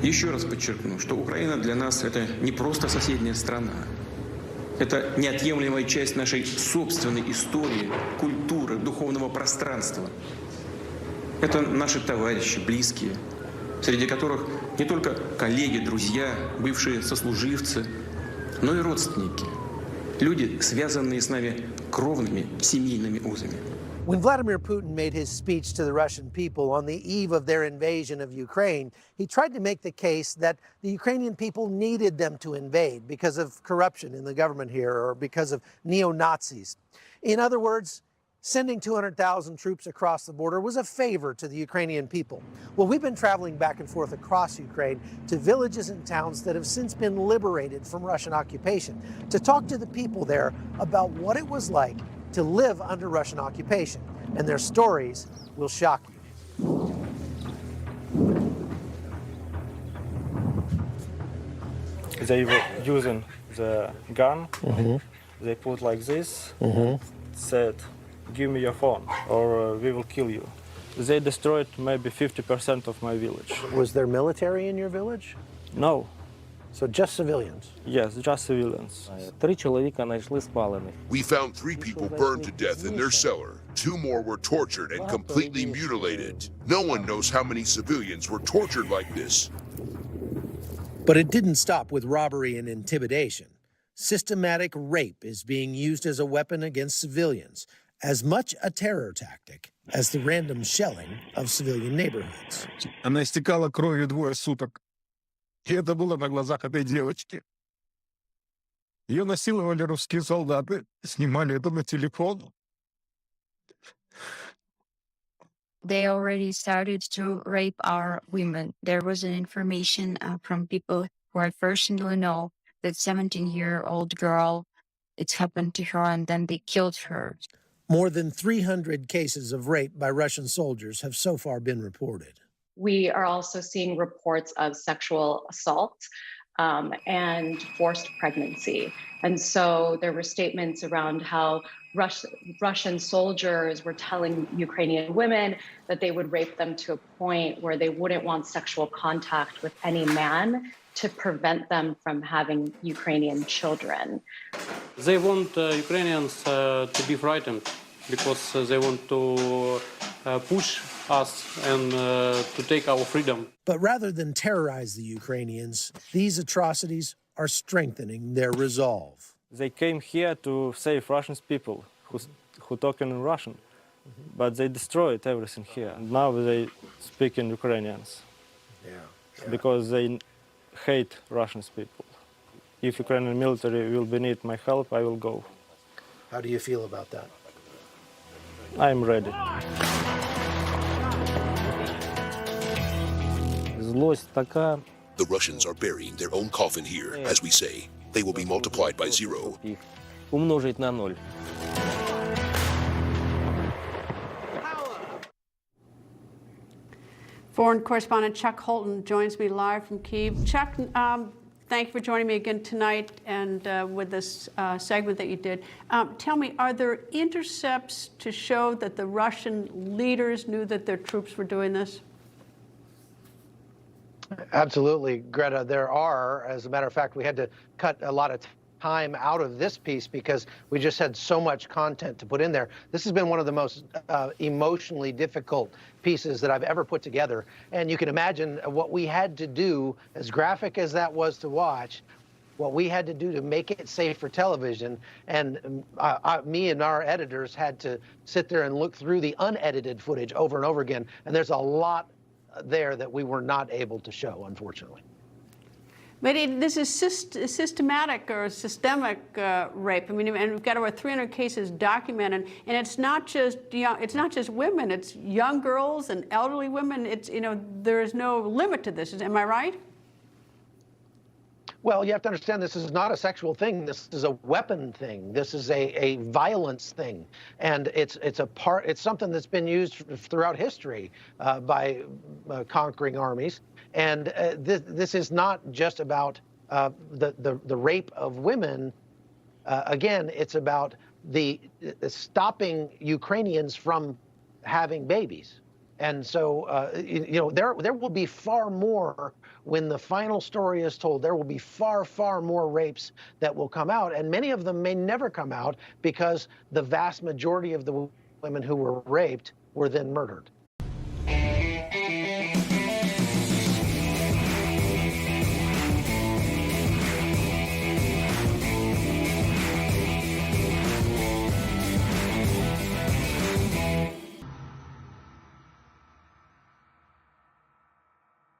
Еще раз подчеркну, что Украина для нас это не просто соседняя страна. Это неотъемлемая часть нашей собственной истории, культуры, духовного пространства. Это наши товарищи, близкие, среди которых не только коллеги, друзья, бывшие сослуживцы, но и родственники. Люди, связанные с нами кровными семейными узами. When Vladimir Putin made his speech to the Russian people on the eve of their invasion of Ukraine, he tried to make the case that the Ukrainian people needed them to invade because of corruption in the government here or because of neo-Nazis. In other words, sending 200,000 troops across the border was a favor to the Ukrainian people. Well, we've been traveling back and forth across Ukraine to villages and towns that have since been liberated from Russian occupation to talk to the people there about what it was like to live under Russian occupation, and their stories will shock you. They were using the gun, they put like this, said, give me your phone or we will kill you. They destroyed maybe 50% of my village. Was there military in your village? No. So just civilians? Yes, just civilians. We found 3 people burned to death in their cellar. 2 more were tortured and completely mutilated. No one knows how many civilians were tortured like this. But it didn't stop with robbery and intimidation. Systematic rape is being used as a weapon against civilians, as much a terror tactic as the random shelling of civilian neighborhoods. Она истекала кровью 2 суток. И это было на глазах этой девочки. Ее насиловали русские солдаты, снимали это на телефон. They already started to rape our women. There was an information from people who I personally know that 17-year-old girl, it's happened to her and then they killed her. More than 300 cases of rape by Russian soldiers have so far been reported. We are also seeing reports of sexual assault and forced pregnancy. And so there were statements around how Russian soldiers were telling Ukrainian women that they would rape them to a point where they wouldn't want sexual contact with any man to prevent them from having Ukrainian children. They want Ukrainians to be frightened because they want to push us and to take our freedom. But rather than terrorize the Ukrainians, these atrocities are strengthening their resolve. They came here to save Russian people who talk in Russian, but they destroyed everything here. And now they speak in Ukrainians because they hate Russian people. If Ukrainian military will need my help, I will go. How do you feel about that? I'm ready. The Russians are burying their own coffin here, as we say. They will be multiplied by 0. Умножить на 0. Foreign correspondent Chuck Holton joins me live from Kyiv. Chuck, thank you for joining me again tonight and with this segment that you did. Tell me, are there intercepts to show that the Russian leaders knew that their troops were doing this? Absolutely, Greta, there are. As a matter of fact, we had to cut a lot of time out of this piece because we just had so much content to put in there. This has been one of the most emotionally difficult pieces that I've ever put together. And you can imagine what we had to do, as graphic as that was to watch, what we had to do to make it safe for television. And me and our editors had to sit there and look through the unedited footage over and over again. And there's a lot there that we were not able to show, unfortunately. But this is systematic or systemic rape. I mean, and we've got over 300 cases documented, and it's not just it's not just women. It's young girls and elderly women. It's there is no limit to this. Am I right? Well, you have to understand this is not a sexual thing. This is a weapon thing. This is a violence thing, and it's something that's been used throughout history by conquering armies. And this is not just about the rape of women. Again, it's about the stopping Ukrainians from having babies. And so, there will be far more when the final story is told. There will be far, far more rapes that will come out, and many of them may never come out because the vast majority of the women who were raped were then murdered.